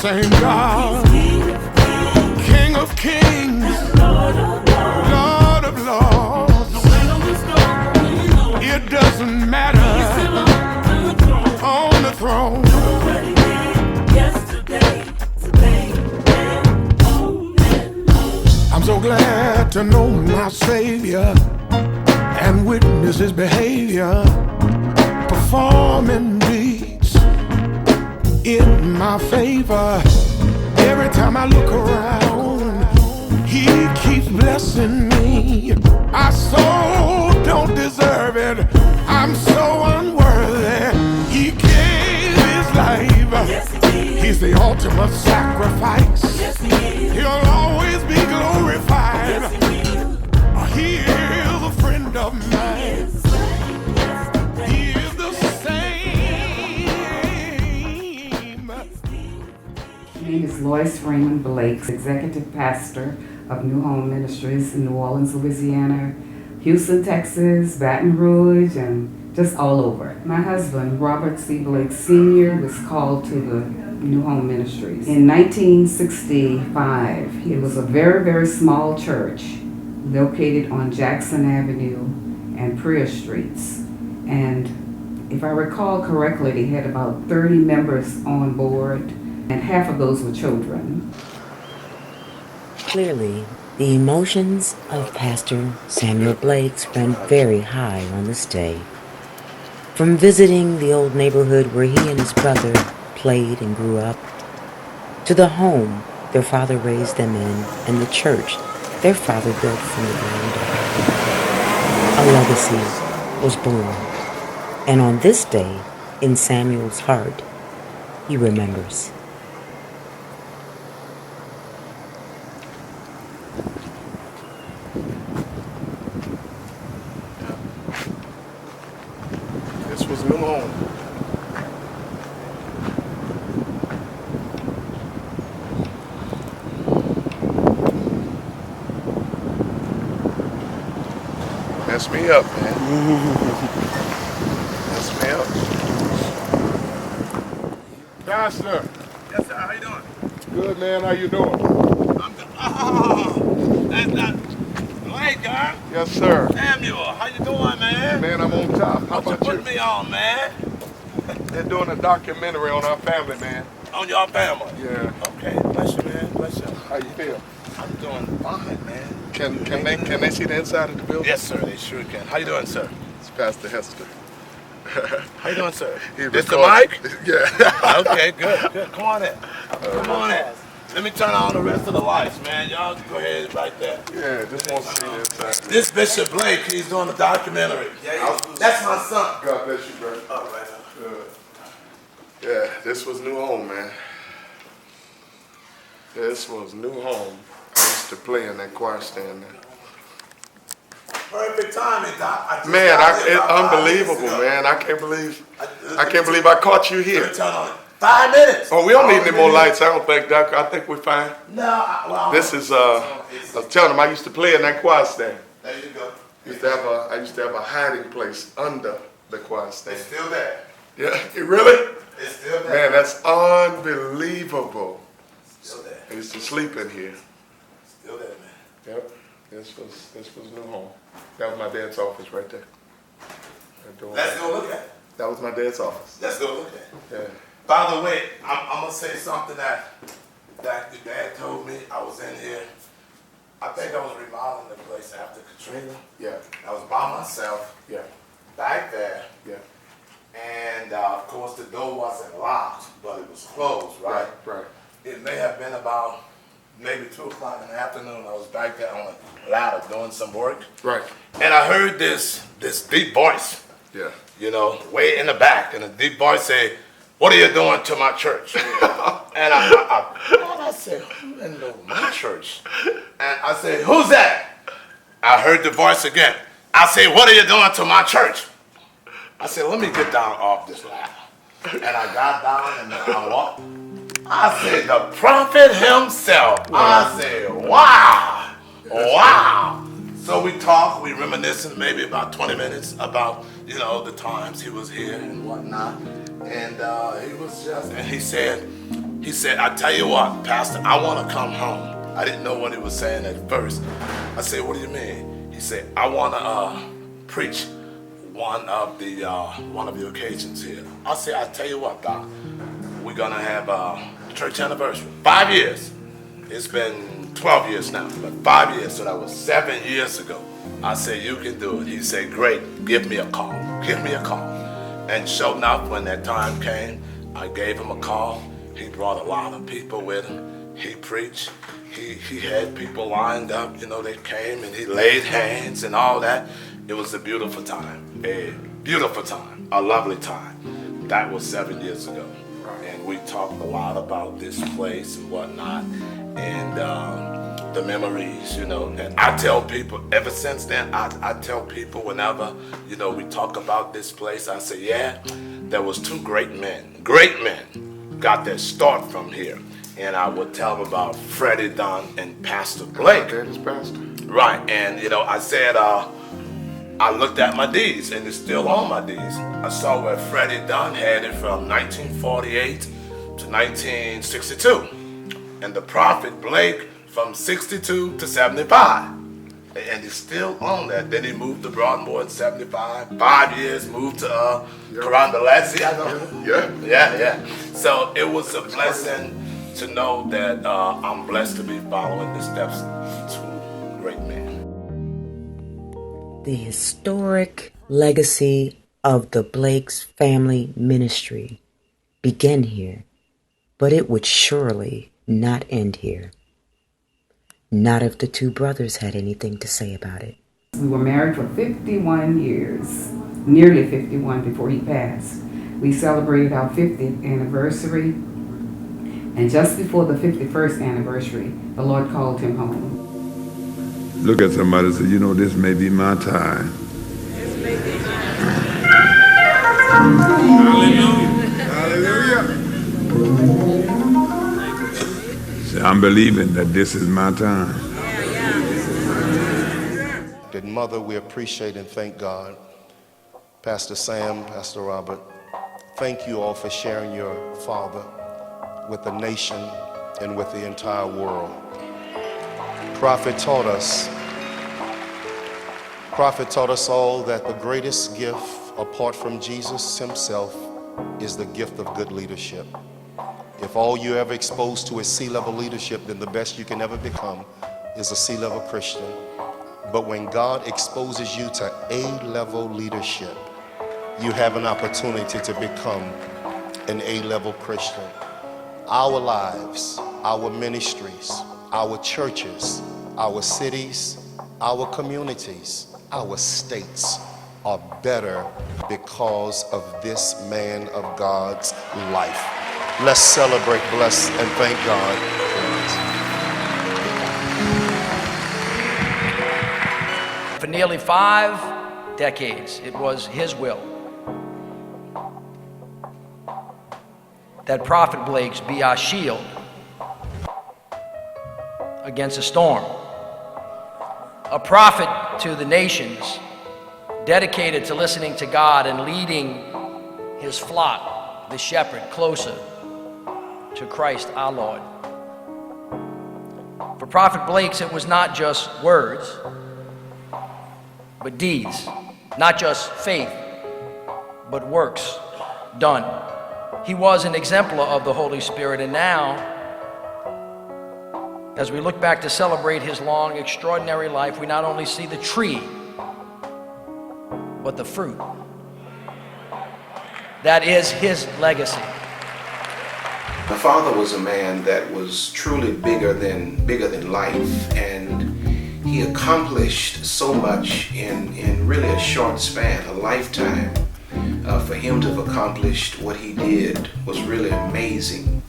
same God, King of kings, Lord of lords. It doesn't matter, on the throne. I'm so glad to know my Savior and witness his behavior, performing deeds in my favor. Every time I look around, he keeps blessing me. I so don't deserve it, I'm so unworthy. He gave his life, he's the ultimate sacrifice. He'll always be glorified. He is a friend of mine. He is the same. My name is Lois Raymond Blake, Executive Pastor of New Home Ministries in New Orleans, Louisiana, Houston, Texas, Baton Rouge, and just all over. My husband, Robert C. Blake Sr., was called to the New Home Ministries in 1965. It was a very, very small church located on Jackson Avenue and Prior Streets. And if I recall correctly, they had about 30 members on board, and half of those were children. Clearly, the emotions of Pastor Samuel Blake ran very high on this day. From visiting the old neighborhood where he and his brother played and grew up, to the home their father raised them in, and the church their father built from the ground up. A legacy was born, and on this day, in Samuel's heart, he remembers. This was New Home. Mess me up, man. Mess me up. Pastor. Yes, sir. How you doing? Good, man. How you doing? I'm good. Oh, that's not Blake, huh? Yes, sir. Samuel, how you doing, man? Man, I'm on top. How What you about you? putting me on, man? They're doing a documentary on our family, man. On your family? Yeah. Okay, bless you, man. Bless you. How you feel? I'm doing fine, man. Can they see the inside of the building? Yes, sir. They sure can. How you doing, sir? It's Pastor Hester. How you doing, sir? He This the records- mic? Yeah. Okay, good, good. Come on in. Come on in. Let me turn on the rest of the lights, man. Y'all go ahead right there. Yeah, just want to see the inside. This Bishop Blake, he's doing a documentary. That's my son. God bless you, brother. All right. Yeah, this was New Home, man. This was New Home. I used to play in that choir stand there. Perfect timing, Doc. Man, it's unbelievable, man. I can't believe I caught you here. Turn on it. 5 minutes. Oh, we don't need any more lights. I don't think, Doc. I think we're fine. No, well, This is I was telling him I used to play in that choir stand. there you go. I used to have a hiding place under the choir stand. It's still there. Yeah, really? It's still there. Man, that's unbelievable. Still there. I used to sleep in here. Still there, man. Yep. This was New Home. That was my dad's office right there. Let's go look at it. That was my dad's office. Let's go look at it. Yeah. By the way, I'm gonna say something that your dad told me. I was in here. I think I was remodeling the place after Katrina. Yeah. I was by myself Yeah. back there. Yeah. And of course the door wasn't locked, but it was closed, right? Right. It may have been about maybe 2 o'clock in the afternoon. I was back there on a ladder doing some work. Right. And I heard this deep voice, Yeah. you know, way in the back. And the deep voice said, "What are you doing to my church?" And I said, "Who in my church?" And I said, "Who's that?" I heard the voice again. I said, "What are you doing to my church?" I said, "Let me get down off this ladder." And I got down and I walked. I said, "The prophet himself." I said, "Wow, wow." So we talked, we reminiscing maybe about 20 minutes about, you know, the times he was here and whatnot. And he was just, and he said, He said, I tell you what, Pastor, I want to come home. I didn't know what he was saying at first. I said, what do you mean? He said, I want to preach one of the occasions here. I said, I tell you what, Doc, we're going to have a church anniversary. 5 years. It's been 12 years now, but 5 years, so that was 7 years ago. I said, you can do it. He said, great, give me a call. Give me a call. And sure enough, when that time came, I gave him a call. He brought a lot of people with him. He preached. He had people lined up, you know, they came and he laid hands and all that. It was a beautiful time, a lovely time. That was 7 years ago. And we talked a lot about this place and whatnot, and the memories, you know. And I tell people, ever since then, I tell people whenever, you know, we talk about this place, I say, yeah, there was two great men, got their start from here. And I would tell them about Freddie Dunn and Pastor Blake. Right, and you know, I said, I looked at my deeds, and it's still on my deeds. I saw where Freddie Dunn had it from 1948 to 1962, and the Prophet Blake from 62 to 75. And he's still on that. Then he moved to Broadmoor in 75. 5 years, moved to Carondeletzi, I know. Yeah. So it was a blessing to know that I'm blessed to be following the steps of two great men. The historic legacy of the Blake's family ministry began here, but it would surely not end here. Not if the two brothers had anything to say about it. We were married for 51 years, nearly 51 before he passed. We celebrated our 50th anniversary, and just before the 51st anniversary, the Lord called him home. Look at somebody and say, you know, this may be my time. Hallelujah. Say, I'm believing that this is my time. That mother, we appreciate and thank God. Pastor Sam, Pastor Robert, thank you all for sharing your father with the nation and with the entire world. Prophet taught us all that the greatest gift apart from Jesus himself is the gift of good leadership. If all you're ever exposed to is C-level leadership, then the best you can ever become is a C-level Christian. But when God exposes you to A-level leadership, you have an opportunity to become an A-level Christian. Our lives, our ministries, our churches, our cities, our communities, our states are better because of this man of God's life. Let's celebrate, bless, and thank God for it. For nearly 5 decades, it was his will that Prophet Blake's be our shield against a storm. A prophet to the nations, dedicated to listening to God and leading his flock, the shepherd, closer to Christ our Lord. For Prophet Blake's, it was not just words, but deeds. Not just faith, but works done. He was an exemplar of the Holy Spirit, and now, as we look back to celebrate his long, extraordinary life, we not only see the tree, but the fruit. That is his legacy. My father was a man that was truly bigger than life, and he accomplished so much in really a short span, a lifetime. For him to have accomplished what he did was really amazing.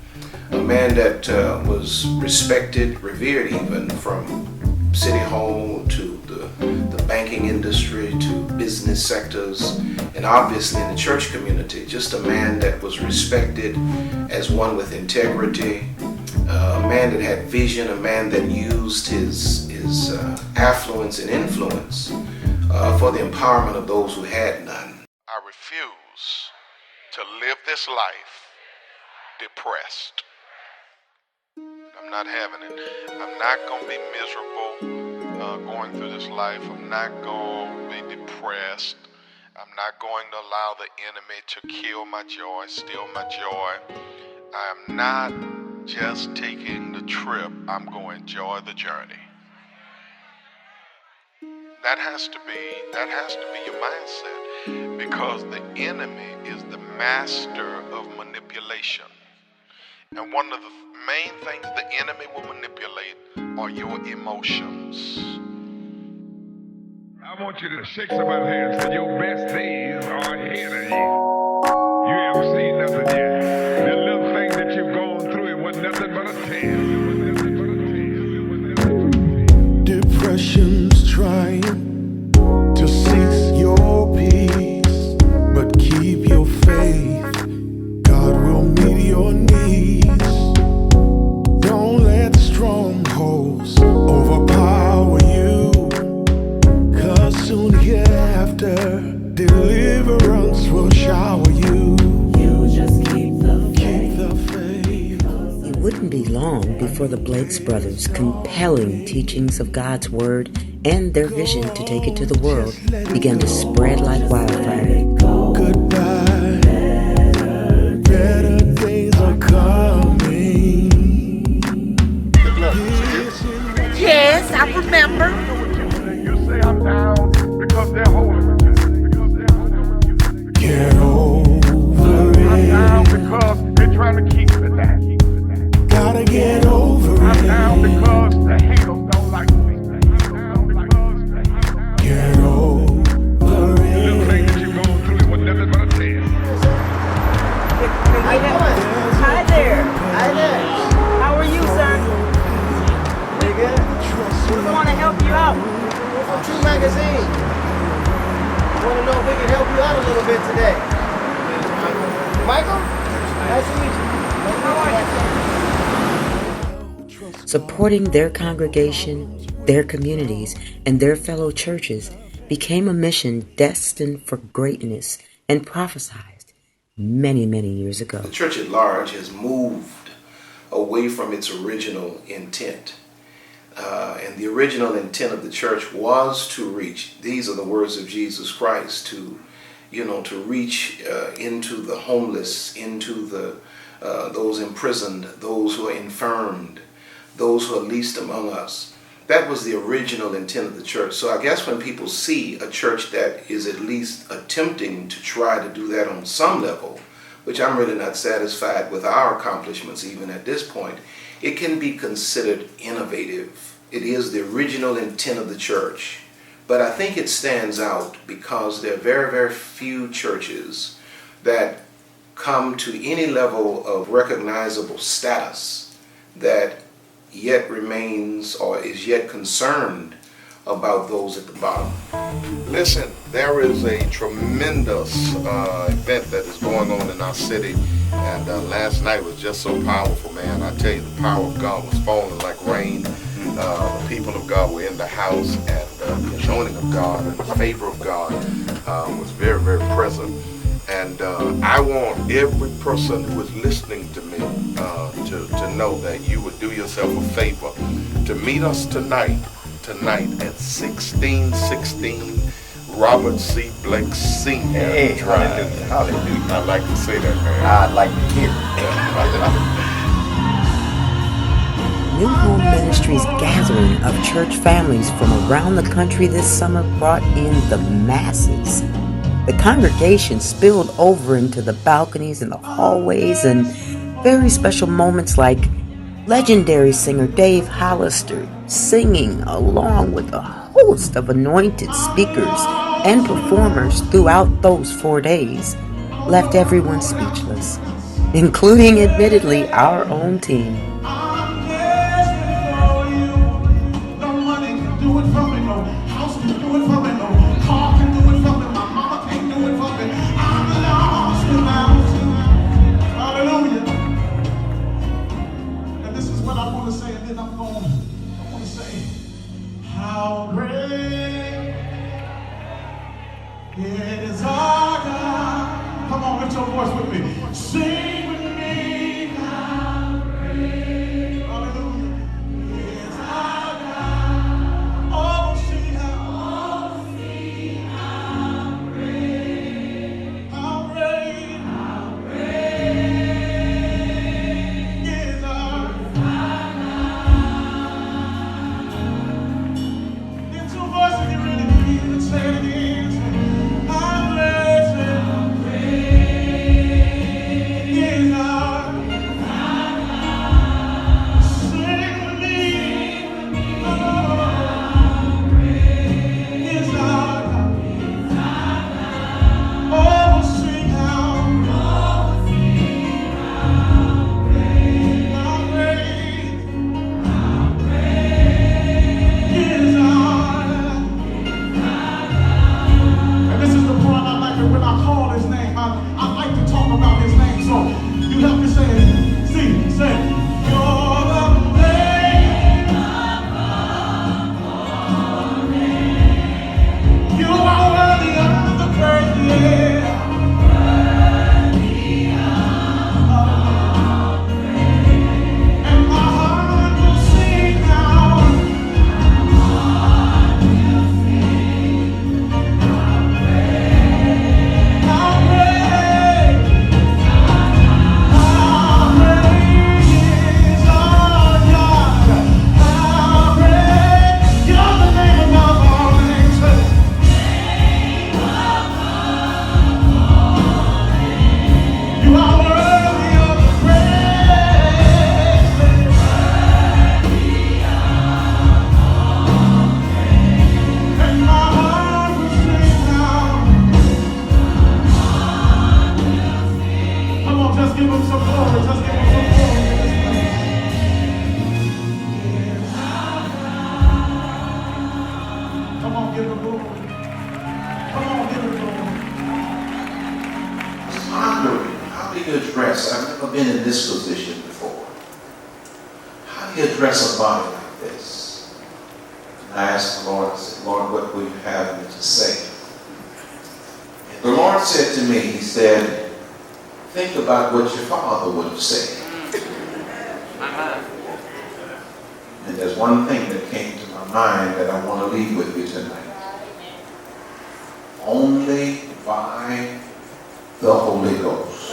A man that was respected, revered even, from City Hall to the banking industry to business sectors, and obviously in the church community. Just a man that was respected as one with integrity, a man that had vision, a man that used his affluence and influence for the empowerment of those who had none. I refuse to live this life depressed. I'm not having it. I'm not going to be miserable going through this life. I'm not going to be depressed. I'm not going to allow the enemy to kill my joy, steal my joy. I'm not just taking the trip. I'm going to enjoy the journey. That has to be your mindset, because the enemy is the master of manipulation. And one of the main things the enemy will manipulate are your emotions. I want you to shake somebody's hand and say your best days are ahead of you. You haven't seen nothing yet. The little thing that you've gone through, it was nothing but a test. Depression's trying to seize your peace, but keep your faith. God will meet your needs. Don't let strongholds overpower you, 'cause soon hereafter deliverance will shower you. You just keep the faith. It wouldn't be long before the Blakes brothers' compelling teachings of God's Word and their vision to take it to the world began to spread like wildfire. Goodbye, better days are coming. Yes, I remember. You say I'm down because they're holding me. Get over it. I'm down because they're trying to keep me down. Gotta get over it. I'm down because the haters don't like me. Get over The it. little thing that you've gone through, it was nothing but a test. Hi there. Hi there. How are you, sir? Pretty good. We want to help you out. From True Magazine. I want to know if we can help you out a little bit today. Michael? Nice to meet you. Supporting their congregation, their communities, and their fellow churches became a mission destined for greatness and prophesied many, many years ago. The church at large has moved away from its original intent. And the original intent of the church was to reach, these are the words of Jesus Christ, to reach into the homeless, into the those imprisoned, those who are infirmed, those who are least among us. That was the original intent of the church. So I guess when people see a church that is at least attempting to try to do that on some level, which I'm really not satisfied with our accomplishments even at this point, it can be considered innovative. It is the original intent of the church. But I think it stands out because there are very, very few churches that come to any level of recognizable status that yet remains or is yet concerned about those at the bottom. Listen, there is a tremendous event that is going on in our city, and last night was just so powerful, man. I tell you, the power of God was falling like rain. The people of God were in the house, and the anointing of God and the favor of God was very, very present. And I want every person who is listening to me to know that you would do yourself a favor to meet us tonight at 1616 Robert C. Blake Sr. Hey, Drive. hallelujah. I like to say that, man. I'd like to hear it. New Home Ministries' gathering of church families from around the country this summer brought in the masses. The congregation spilled over into the balconies and the hallways, and very special moments like legendary singer Dave Hollister singing along with a host of anointed speakers and performers throughout those 4 days left everyone speechless, including, admittedly, our own team. How great is our God. Come on, lift your voice with me. Sing with me. How great. Hallelujah. Pondering, how do you address, I've never been in this position before. How do you address a body like this? And I asked the Lord, I said, Lord, what would you have me to say? And the Lord said to me, he said, think about what your father would have said. And there's one thing that came to my mind that I want to leave with you tonight. Only by the Holy Ghost.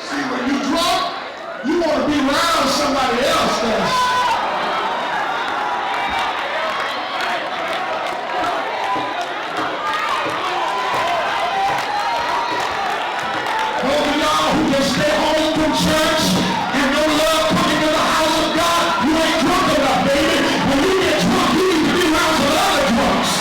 See, when you drunk, you want to be around somebody else that's those of y'all who just stay home from church and no love coming to the house of God, you ain't drunk enough, baby. When you get drunk, you need to be around some other drunks.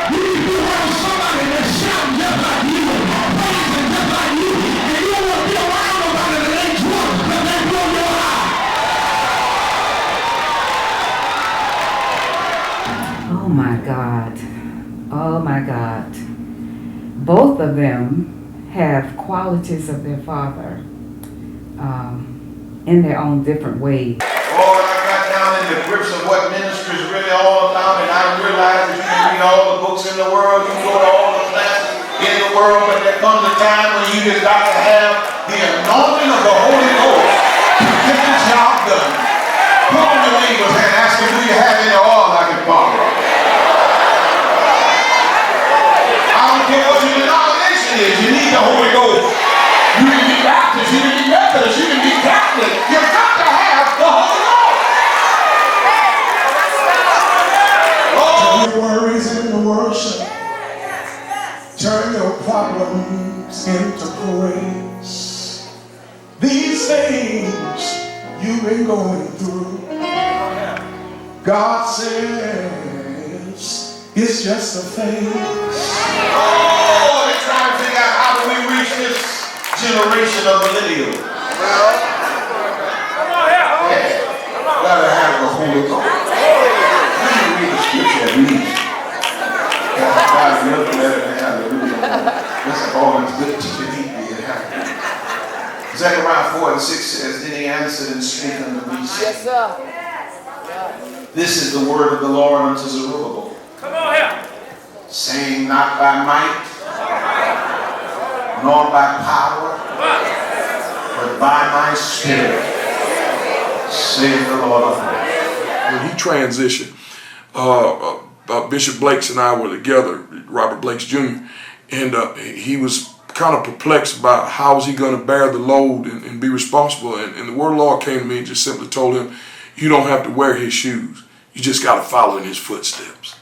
You need to be around somebody that's shouting just like you, praising just like you, and you don't want to be around nobody that ain't drunk because they blow your eye. Oh my God. Oh my God. Both of them have qualities of their father in their own different ways. Oh, I got down in the grips of what ministry is really all about, and I realized that you can read all the books in the world, you can go to all the classes in the world, but there comes a time when you just got to have the anointing of the Holy Ghost to get the job done. Pull on your neighbor's hand, ask him, do you have any oil I can borrow? I don't care what your denomination is, you need the Holy Ghost. You can be Baptist, you can be Methodist, you can be Catholic. You've got to have the Holy Ghost. Turn your worries into worship. Turn your problems into praise. These things you've been going through, God says it's just a phase. Oh, they're trying to figure out how do we reach this generation of millennials. Gotta have the Holy Ghost. Let me read the scripture at least. God looked at it and hallelujah. That's all it's good teaching me. Zechariah 4:6 says, then he answered and spake unto me. Yes, sir. This is the word of the Lord unto Zerubbabel. Come on here. Saying, not by might, nor by power, but by my spirit, saith the Lord of hosts. When he transitioned, Bishop Blakes and I were together, Robert Blakes Jr., and he was kind of perplexed about how was he going to bear the load and be responsible. And the word of the Lord came to me and just simply told him, you don't have to wear his shoes. You just got to follow in his footsteps.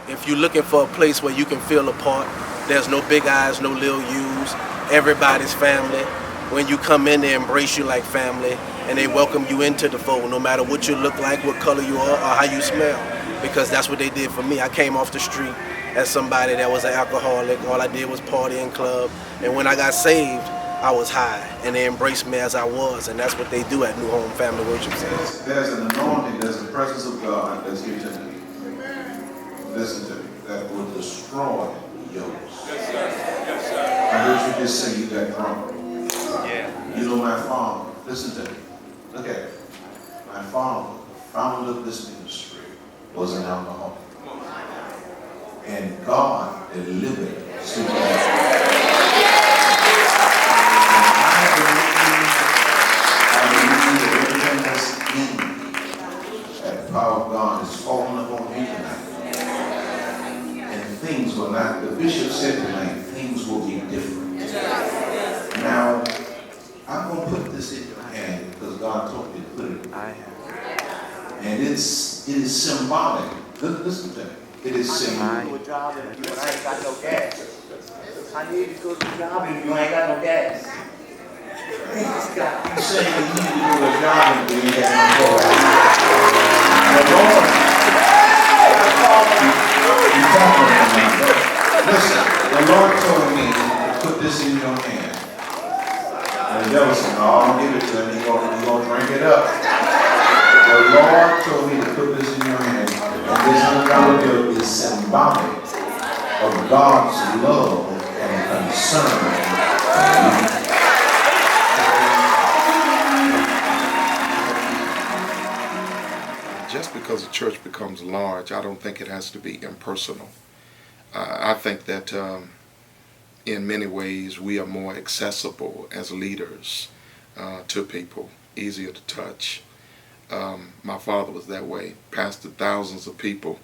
If you're looking for a place where you can feel a part, there's no big eyes, no little U's. Everybody's family. When you come in, they embrace you like family, and they welcome you into the fold, no matter what you look like, what color you are, or how you smell. Because that's what they did for me. I came off the street as somebody that was an alcoholic. All I did was party and club. And when I got saved, I was high, and they embraced me as I was, and that's what they do at New Home Family Worship Center. There's an anointing, there's a presence of God that's here tonight. Listen to me, that will destroy yokes. I heard you just say you got drunk. You know my father, listen to me, look at it. My father, founder of this ministry, was an alcoholic. And God delivered supernaturally. I believe that everything that's in me, that the power of God is falling upon me tonight. And things will not, the bishop said tonight, things will be different. Now, I'm going to put this in your hand because God told me to put it in your hand. And it is symbolic. Listen to me. It is symbolic. How do you do a job if you ain't got no gas? How do you do a job if you ain't got no gas? You say you need to do a job and you ain't got no gas. The Lord, listen, the Lord told me this in your hand. And the devil said, no, I'll give it to him. He's going to drink it up. The Lord told me to put this in your hand. And this $100 bill is symbolic of God's love and concern. Just because a church becomes large, I don't think it has to be impersonal. I think that in many ways we are more accessible as leaders to people, easier to touch. My father was that way, pastored thousands of people,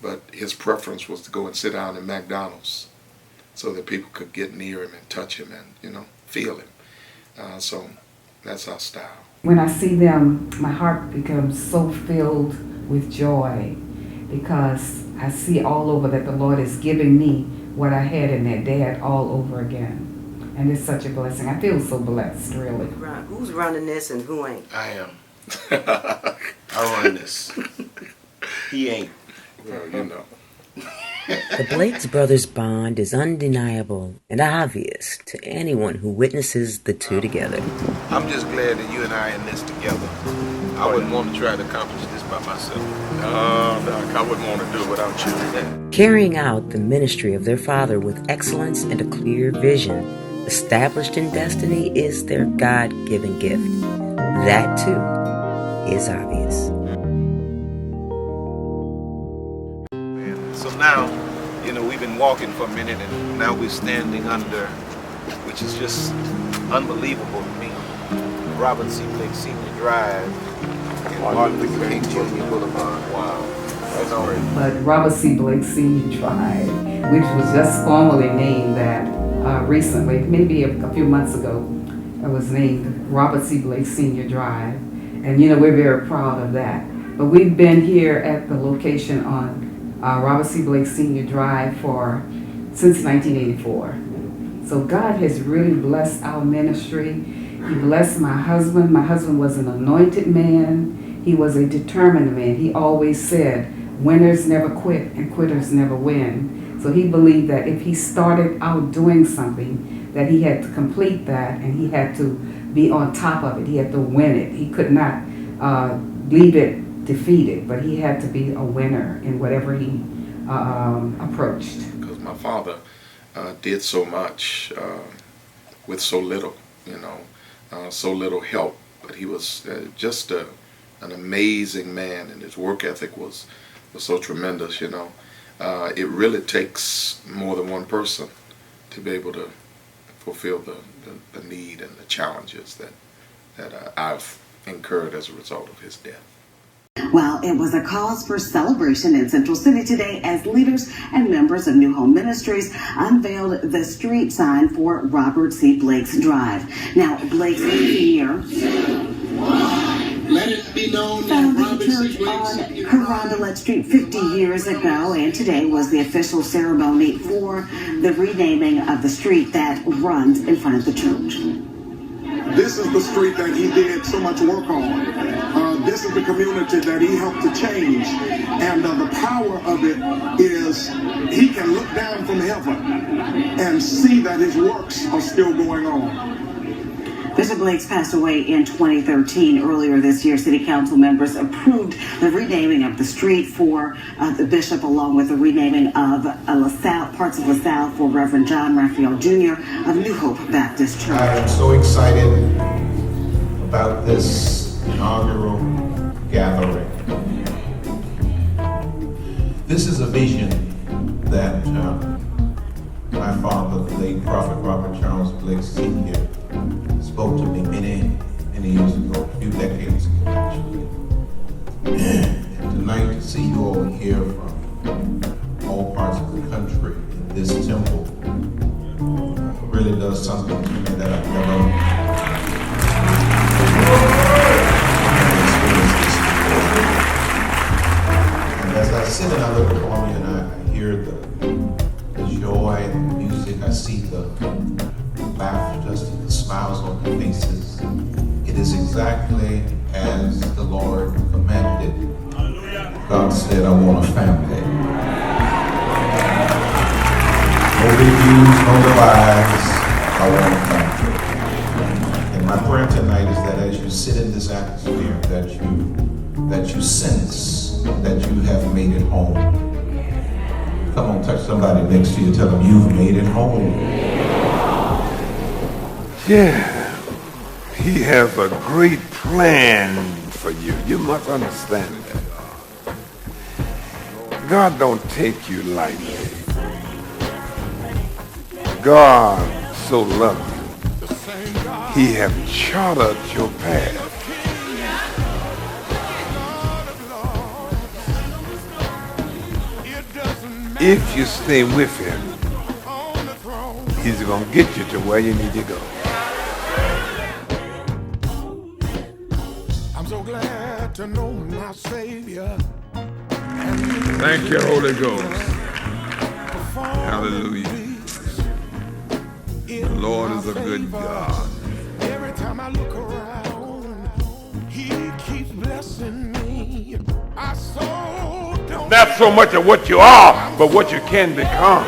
but his preference was to go and sit down in McDonald's so that people could get near him and touch him and, you know, feel him. So that's our style. When I see them, my heart becomes so filled with joy because I see all over that the Lord is giving me what I had in that dad all over again. And it's such a blessing. I feel so blessed, really. Who's running this and who ain't? I am. I run this. He ain't. Well, you know. The Blakes brothers' bond is undeniable and obvious to anyone who witnesses the two together. I'm just glad that you and I are in this together. I wouldn't want to try to accomplish this by myself. No, Doc, I wouldn't want to do it without you. Carrying out the ministry of their father with excellence and a clear vision, established in destiny, is their God-given gift. That, too, is obvious. So now, you know, we've been walking for a minute and now we're standing under, which is just unbelievable to me, Robert C. Blake Sr. Drive in Martin Luther King Jr. Boulevard. Wow. That's great. But Robert C. Blake Sr. Drive, which was just formally named that recently, maybe a few months ago, it was named Robert C. Blake Sr. Drive. And you know, we're very proud of that. But we've been here at the location on Robert C. Blake Sr. Drive since 1984. So God has really blessed our ministry. He blessed my husband. My husband was an anointed man. He was a determined man. He always said, winners never quit and quitters never win. So he believed that if he started out doing something, that he had to complete that and he had to be on top of it. He had to win it. He could not leave it defeated, but he had to be a winner in whatever he approached. Because my father did so much with so little, you know, so little help. But he was just an amazing man, and his work ethic was so tremendous, you know. It really takes more than one person to be able to fulfill the need and the challenges that I've incurred as a result of his death. Well, it was a cause for celebration in Central City today as leaders and members of New Home Ministries unveiled the street sign for Robert C. Blake's Drive. Now, Blake's Sr. Let it be known founded the church on Carondelet Street 50 years ago, and today was the official ceremony for the renaming of the street that runs in front of the church. This is the street that he did so much work on. This is the community that he helped to change. And the power of it is he can look down from heaven and see that his works are still going on. Bishop Blakes passed away in 2013. Earlier this year, City Council members approved the renaming of the street for the bishop, along with the renaming of parts of LaSalle for Reverend John Raphael Jr. of New Hope Baptist Church. I am so excited about this inaugural gathering. This is a vision that my father, the late Prophet Robert Charles Blake Sr., spoke to me many years ago, a few decades ago actually. And tonight to see you all here from all parts of the country in this temple really does something to me that I've never experienced before. And as I sit and I look upon you and I hear the joy and the music, I see the laughter, just the smiles on their faces. It is exactly as the Lord commanded. God said, I want a family. No reviews, no lies. I want to thank you. And my prayer tonight is that as you sit in this atmosphere, that you sense that you have made it home. Come on, touch somebody next to you, tell them you've made it home. Yeah, he has a great plan for you. You must understand that. God don't take you lightly. God so loved you. He have charted your path. If you stay with him, he's going to get you to where you need to go. I'm so glad to know my Savior. Thank you, Holy Ghost. Hallelujah. The Lord is a good God. Every time I look around, he keeps blessing me. I so don't. Not so much of what you are, but what you can become.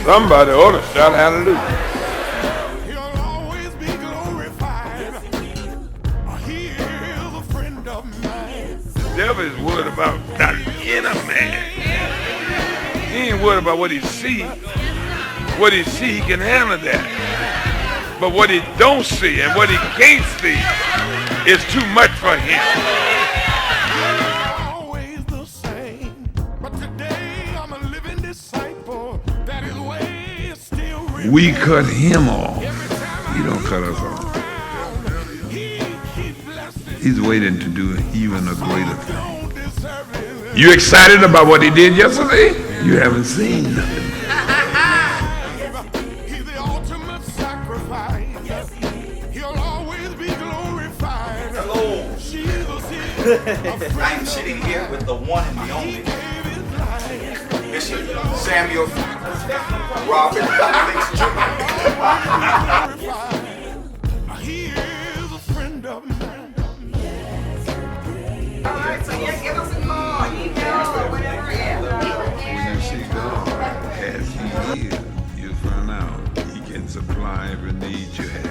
Somebody ought to shout hallelujah. He'll always be glorified. He is a friend of mine. The devil is worried about that inner man. He ain't worried about what he see. What he see, he can handle that. But what he don't see and what he can't see is too much for him. Always the same. But today I'm a living disciple. That his way is still real. We cut him off. He don't cut us off. He's waiting to do even a greater thing. You excited about what he did yesterday? You haven't seen nothing. He's the ultimate sacrifice. He'll always be glorified. Hello. Jesus is I'm sitting here with the one and the only Bishop Samuel Robert Blakes Jr. He is a friend of mine. All right, so yeah, give us a call. Email or whatever. When you see God as he is, you'll find out he can supply every need you have.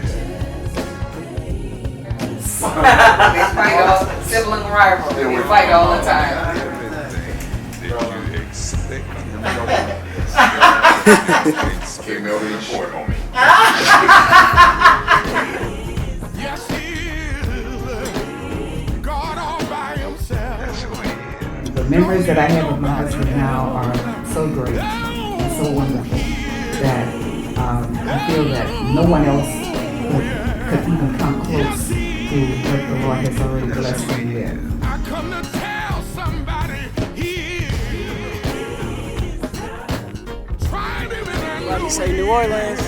We fight all sibling rivalry. We fight all the time. Everything that you expect him to Came out and report on me. Yes, he is. God all by himself. The memories that I have of my husband now are so great and so wonderful that I feel that no one else could even come close to what the Lord has already blessed me with. I come to tell somebody he is. Try to be Like you say, New Orleans.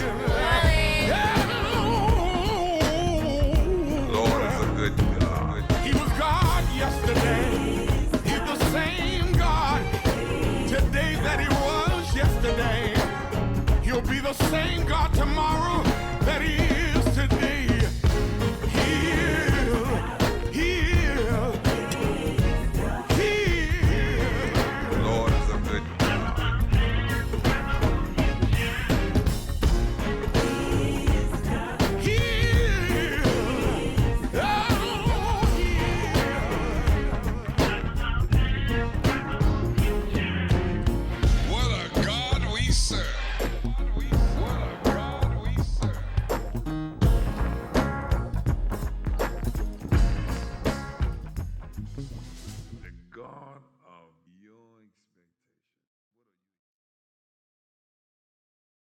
Lord is a good God. He was God yesterday. He's the same God today that he was yesterday. He'll be the same God tomorrow that he